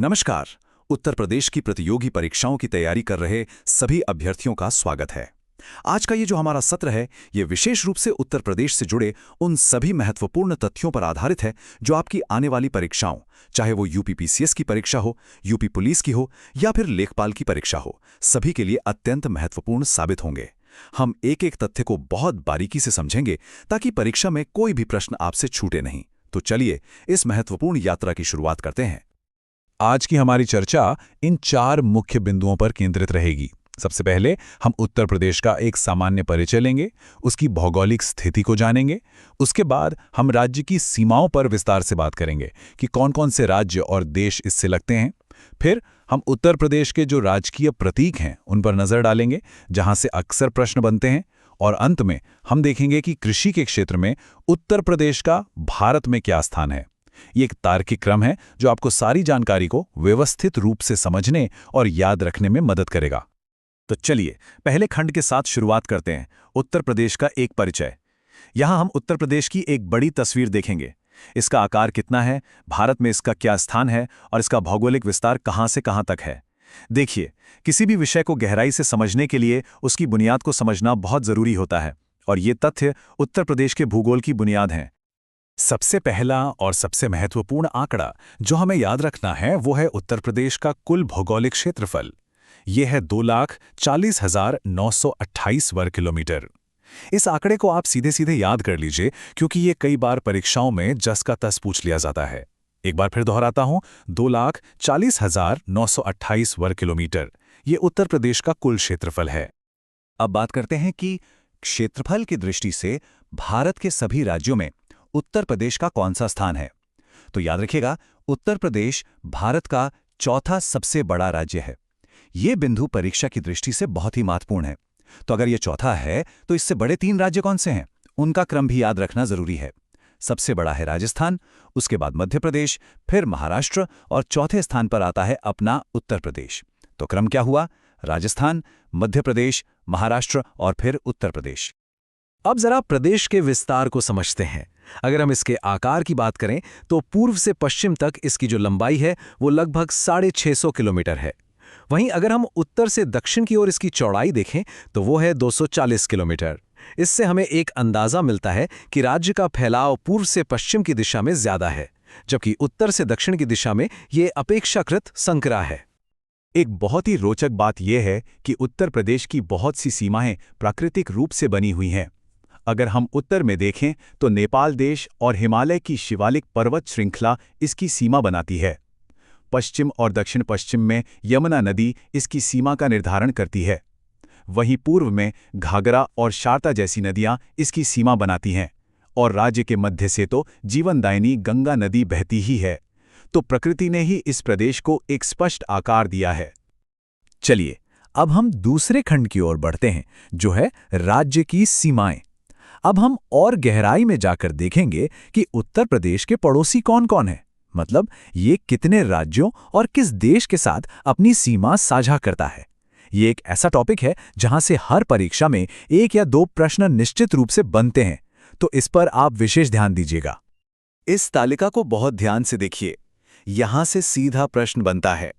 नमस्कार। उत्तर प्रदेश की प्रतियोगी परीक्षाओं की तैयारी कर रहे सभी अभ्यर्थियों का स्वागत है। आज का ये जो हमारा सत्र है, ये विशेष रूप से उत्तर प्रदेश से जुड़े उन सभी महत्वपूर्ण तथ्यों पर आधारित है जो आपकी आने वाली परीक्षाओं, चाहे वो यूपी पीसीएस की परीक्षा हो, यूपी पुलिस की हो या फिर लेखपाल की परीक्षा हो, सभी के लिए अत्यंत महत्वपूर्ण साबित होंगे। हम एक एक तथ्य को बहुत बारीकी से समझेंगे ताकि परीक्षा में कोई भी प्रश्न आपसे छूटे नहीं। तो चलिए इस महत्वपूर्ण यात्रा की शुरुआत करते हैं। आज की हमारी चर्चा इन 4 मुख्य बिंदुओं पर केंद्रित रहेगी। सबसे पहले हम उत्तर प्रदेश का एक सामान्य परिचय लेंगे, उसकी भौगोलिक स्थिति को जानेंगे। उसके बाद हम राज्य की सीमाओं पर विस्तार से बात करेंगे कि कौन-कौन से राज्य और देश इससे लगते हैं। फिर हम उत्तर प्रदेश के जो राजकीय प्रतीक हैं उन पर नजर डालेंगे, जहां से अक्सर प्रश्न बनते हैं। और अंत में हम देखेंगे कि कृषि के क्षेत्र में उत्तर प्रदेश का भारत में क्या स्थान है। ये एक तार्किक क्रम है जो आपको सारी जानकारी को व्यवस्थित रूप से समझने और याद रखने में मदद करेगा। तो चलिए पहले खंड के साथ शुरुआत करते हैं, उत्तर प्रदेश का एक परिचय। यहां हम उत्तर प्रदेश की एक बड़ी तस्वीर देखेंगे। इसका आकार कितना है, भारत में इसका क्या स्थान है और इसका भौगोलिक विस्तार कहां से कहां तक है। देखिए, किसी भी विषय को गहराई से समझने के लिए उसकी बुनियाद को समझना बहुत जरूरी होता है, और ये तथ्य उत्तर प्रदेश के भूगोल की बुनियाद हैं। सबसे पहला और सबसे महत्वपूर्ण आंकड़ा जो हमें याद रखना है वो है उत्तर प्रदेश का कुल भौगोलिक क्षेत्रफल। यह है 2,40,928 वर्ग किलोमीटर। इस आंकड़े को आप सीधे सीधे याद कर लीजिए, क्योंकि ये कई बार परीक्षाओं में जस का तस पूछ लिया जाता है। एक बार फिर दोहराता हूं, 2,40,928 वर्ग किलोमीटर ये उत्तर प्रदेश का कुल क्षेत्रफल है। अब बात करते हैं कि क्षेत्रफल की दृष्टि से भारत के सभी राज्यों में उत्तर प्रदेश का कौन सा स्थान है। तो याद रखिएगा, उत्तर प्रदेश भारत का चौथा सबसे बड़ा राज्य है। यह बिंदु परीक्षा की दृष्टि से बहुत ही महत्वपूर्ण है। तो अगर यह चौथा है तो इससे बड़े 3 राज्य कौन से हैं, उनका क्रम भी याद रखना जरूरी है। सबसे बड़ा है राजस्थान, उसके बाद मध्य प्रदेश, फिर महाराष्ट्र और चौथे स्थान पर आता है अपना उत्तर प्रदेश। तो क्रम क्या हुआ? राजस्थान, मध्य प्रदेश, महाराष्ट्र और फिर उत्तर प्रदेश। अब जरा प्रदेश के विस्तार को समझते हैं। अगर हम इसके आकार की बात करें तो पूर्व से पश्चिम तक इसकी जो लंबाई है वो लगभग 650 किलोमीटर है। वहीं अगर हम उत्तर से दक्षिण की ओर इसकी चौड़ाई देखें तो वो है 240 किलोमीटर। इससे हमें एक अंदाजा मिलता है कि राज्य का फैलाव पूर्व से पश्चिम की दिशा में ज्यादा है, जबकि उत्तर से दक्षिण की दिशा में ये अपेक्षाकृत संकरा है। एक बहुत ही रोचक बात यह है कि उत्तर प्रदेश की बहुत सी सीमाएं प्राकृतिक रूप से बनी हुई हैं। अगर हम उत्तर में देखें तो नेपाल देश और हिमालय की शिवालिक पर्वत श्रृंखला इसकी सीमा बनाती है। पश्चिम और दक्षिण पश्चिम में यमुना नदी इसकी सीमा का निर्धारण करती है। वहीं पूर्व में घाघरा और शारदा जैसी नदियां इसकी सीमा बनाती हैं, और राज्य के मध्य से तो जीवनदायिनी गंगा नदी बहती ही है। तो प्रकृति ने ही इस प्रदेश को एक स्पष्ट आकार दिया है। चलिए अब हम दूसरे खंड की ओर बढ़ते हैं, जो है राज्य की सीमाएं। अब हम और गहराई में जाकर देखेंगे कि उत्तर प्रदेश के पड़ोसी कौन-कौन हैं, मतलब ये कितने राज्यों और किस देश के साथ अपनी सीमा साझा करता है। ये एक ऐसा टॉपिक है जहां से हर परीक्षा में 1 या 2 प्रश्न निश्चित रूप से बनते हैं, तो इस पर आप विशेष ध्यान दीजिएगा। इस तालिका को बहुत ध्यान से देखिए, यहां से सीधा प्रश्न बनता है।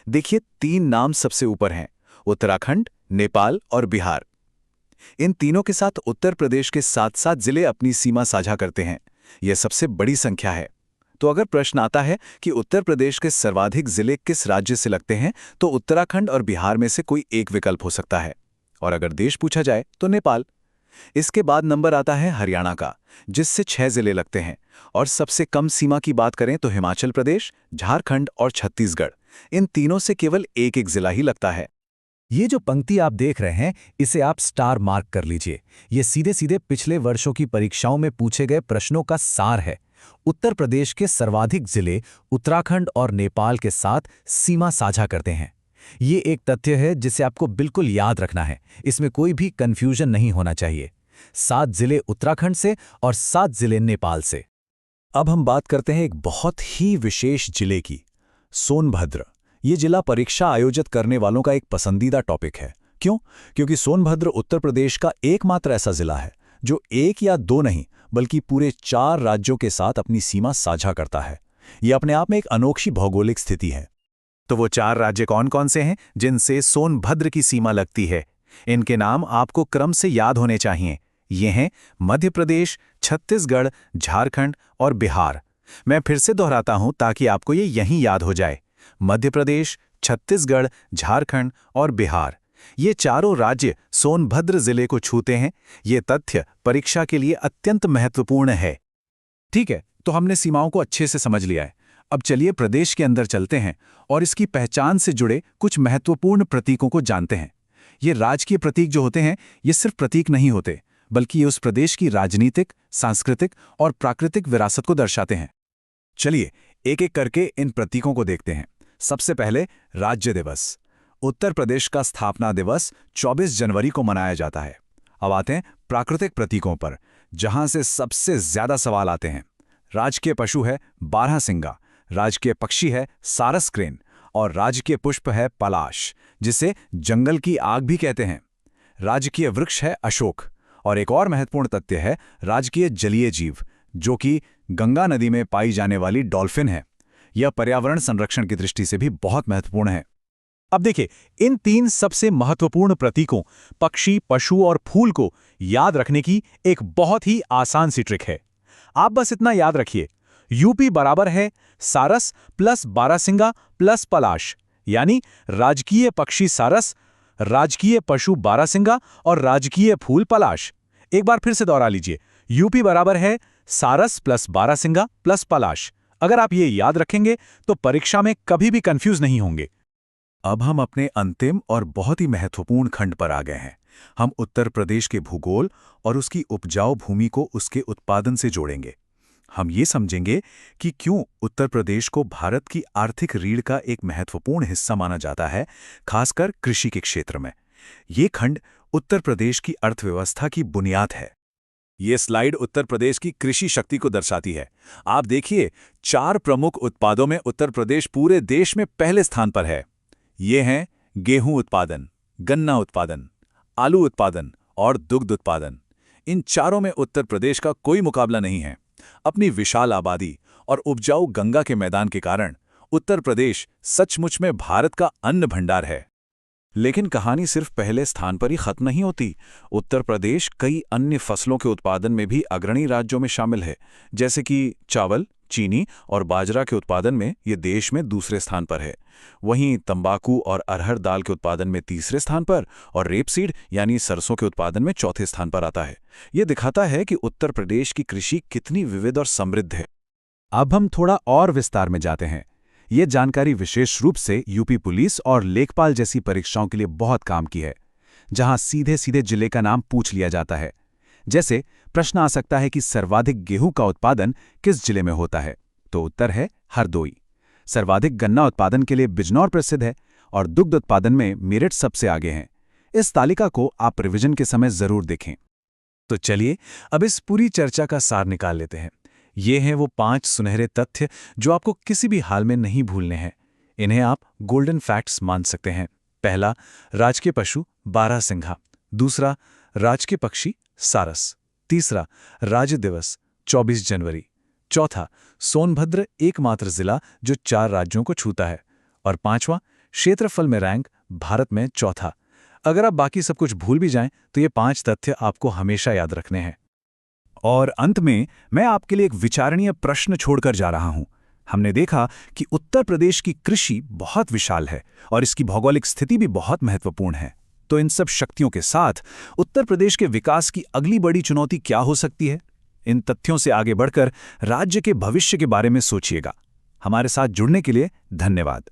देखिए 3 नाम सबसे ऊपर हैं, उत्तराखंड, नेपाल और बिहार। इन तीनों के साथ उत्तर प्रदेश के 7-7 जिले अपनी सीमा साझा करते हैं। यह सबसे बड़ी संख्या है। तो अगर प्रश्न आता है कि उत्तर प्रदेश के सर्वाधिक जिले किस राज्य से लगते हैं, तो उत्तराखंड और बिहार में से कोई एक विकल्प हो सकता है। और अगर देश पूछा जाए तो नेपाल। इसके बाद नंबर आता है हरियाणा का, जिससे 6 जिले लगते हैं। और सबसे कम सीमा की बात करें तो हिमाचल प्रदेश, झारखंड और छत्तीसगढ़, इन तीनों से केवल एक एक जिला ही लगता है। ये जो पंक्ति आप देख रहे हैं, इसे आप स्टार मार्क कर लीजिए। ये सीधे सीधे पिछले वर्षों की परीक्षाओं में पूछे गए प्रश्नों का सार है। उत्तर प्रदेश के सर्वाधिक जिले उत्तराखंड और नेपाल के साथ सीमा साझा करते हैं। ये एक तथ्य है जिसे आपको बिल्कुल याद रखना है, इसमें कोई भी कंफ्यूजन नहीं होना चाहिए। 7 जिले उत्तराखंड से और 7 जिले नेपाल से। अब हम बात करते हैं एक बहुत ही विशेष जिले की, सोनभद्र। ये जिला परीक्षा आयोजित करने वालों का एक पसंदीदा टॉपिक है। क्यों? क्योंकि सोनभद्र उत्तर प्रदेश का एकमात्र ऐसा जिला है जो 1 या 2 नहीं बल्कि पूरे 4 राज्यों के साथ अपनी सीमा साझा करता है। ये अपने आप में एक अनोखी भौगोलिक स्थिति है। तो वो 4 राज्य कौन कौन से हैं जिनसे सोनभद्र की सीमा लगती है? इनके नाम आपको क्रम से याद होने चाहिए। ये हैं मध्य प्रदेश, छत्तीसगढ़, झारखंड और बिहार। मैं फिर से दोहराता हूं ताकि आपको ये यहीं याद हो जाए। मध्य प्रदेश, छत्तीसगढ़, झारखंड और बिहार, ये चारों राज्य सोनभद्र जिले को छूते हैं। ये तथ्य परीक्षा के लिए अत्यंत महत्वपूर्ण है। ठीक है, तो हमने सीमाओं को अच्छे से समझ लिया है। अब चलिए प्रदेश के अंदर चलते हैं और इसकी पहचान से जुड़े कुछ महत्वपूर्ण प्रतीकों को जानते हैं। ये राजकीय प्रतीक जो होते हैं, ये सिर्फ प्रतीक नहीं होते, बल्कि ये उस प्रदेश की राजनीतिक, सांस्कृतिक और प्राकृतिक विरासत को दर्शाते हैं। चलिए एक एक करके इन प्रतीकों को देखते हैं। सबसे पहले राज्य दिवस। उत्तर प्रदेश का स्थापना दिवस 24 जनवरी को मनाया जाता है। अब आते हैं प्राकृतिक प्रतीकों पर, जहां से सबसे ज्यादा सवाल आते हैं। राजकीय पशु है बारहसिंगा, राजकीय पक्षी है सारस क्रेन और राजकीय पुष्प है पलाश, जिसे जंगल की आग भी कहते हैं। राजकीय वृक्ष है अशोक और एक और महत्वपूर्ण तथ्य है राजकीय जलीय जीव, जो कि गंगा नदी में पाई जाने वाली डॉल्फिन है। यह पर्यावरण संरक्षण की दृष्टि से भी बहुत महत्वपूर्ण है। अब देखिए, इन 3 सबसे महत्वपूर्ण प्रतीकों पक्षी, पशु और फूल को याद रखने की एक बहुत ही आसान सी ट्रिक है। आप बस इतना याद रखिए, यूपी बराबर है सारस प्लस बारहसिंगा प्लस पलाश, यानी राजकीय पक्षी सारस, राजकीय पशु बारहसिंगा और राजकीय फूल पलाश। एक बार फिर से दोहरा लीजिए, यूपी बराबर है सारस प्लस बारहसिंगा प्लस पलाश। अगर आप ये याद रखेंगे तो परीक्षा में कभी भी कंफ्यूज नहीं होंगे। अब हम अपने अंतिम और बहुत ही महत्वपूर्ण खंड पर आ गए हैं। हम उत्तर प्रदेश के भूगोल और उसकी उपजाऊ भूमि को उसके उत्पादन से जोड़ेंगे। हम ये समझेंगे कि क्यों उत्तर प्रदेश को भारत की आर्थिक रीढ़ का एक महत्वपूर्ण हिस्सा माना जाता है, खासकर कृषि के क्षेत्र में। ये खंड उत्तर प्रदेश की अर्थव्यवस्था की बुनियाद है। ये स्लाइड उत्तर प्रदेश की कृषि शक्ति को दर्शाती है। आप देखिए, 4 प्रमुख उत्पादों में उत्तर प्रदेश पूरे देश में पहले स्थान पर है। ये हैं गेहूं उत्पादन, गन्ना उत्पादन, आलू उत्पादन और दुग्ध उत्पादन। इन चारों में उत्तर प्रदेश का कोई मुकाबला नहीं है। अपनी विशाल आबादी और उपजाऊ गंगा के मैदान के कारण उत्तर प्रदेश सचमुच में भारत का अन्न भंडार है। लेकिन कहानी सिर्फ पहले स्थान पर ही खत्म नहीं होती। उत्तर प्रदेश कई अन्य फसलों के उत्पादन में भी अग्रणी राज्यों में शामिल है, जैसे कि चावल, चीनी और बाजरा के उत्पादन में ये देश में दूसरे स्थान पर है। वहीं तंबाकू और अरहर दाल के उत्पादन में तीसरे स्थान पर और रेपसीड यानी सरसों के उत्पादन में चौथे स्थान पर आता है। ये दिखाता है कि उत्तर प्रदेश की कृषि कितनी विविध और समृद्ध है। अब हम थोड़ा और विस्तार में जाते हैं। ये जानकारी विशेष रूप से यूपी पुलिस और लेखपाल जैसी परीक्षाओं के लिए बहुत काम की है, जहां सीधे सीधे जिले का नाम पूछ लिया जाता है। जैसे प्रश्न आ सकता है कि सर्वाधिक गेहूं का उत्पादन किस जिले में होता है, तो उत्तर है हरदोई। सर्वाधिक गन्ना उत्पादन के लिए बिजनौर प्रसिद्ध है और दुग्ध उत्पादन में मेरठ सबसे आगे हैं। इस तालिका को आप रिवीजन के समय जरूर देखें। तो चलिए अब इस पूरी चर्चा का सार निकाल लेते हैं। ये हैं वो 5 सुनहरे तथ्य जो आपको किसी भी हाल में नहीं भूलने हैं। इन्हें आप गोल्डन फैक्ट्स मान सकते हैं। पहला, राजकीय पशु बारहसिंघा। दूसरा, राजकीय पक्षी सारस। तीसरा, राज्य दिवस 24 जनवरी। चौथा, सोनभद्र एकमात्र जिला जो 4 राज्यों को छूता है। और 5वां, क्षेत्रफल में रैंक भारत में चौथा। अगर आप बाकी सब कुछ भूल भी जाएं तो ये 5 तथ्य आपको हमेशा याद रखने हैं। और अंत में मैं आपके लिए एक विचारणीय प्रश्न छोड़कर जा रहा हूं। हमने देखा कि उत्तर प्रदेश की कृषि बहुत विशाल है और इसकी भौगोलिक स्थिति भी बहुत महत्वपूर्ण है। तो इन सब शक्तियों के साथ उत्तर प्रदेश के विकास की अगली बड़ी चुनौती क्या हो सकती है? इन तथ्यों से आगे बढ़कर राज्य के भविष्य के बारे में सोचिएगा। हमारे साथ जुड़ने के लिए धन्यवाद।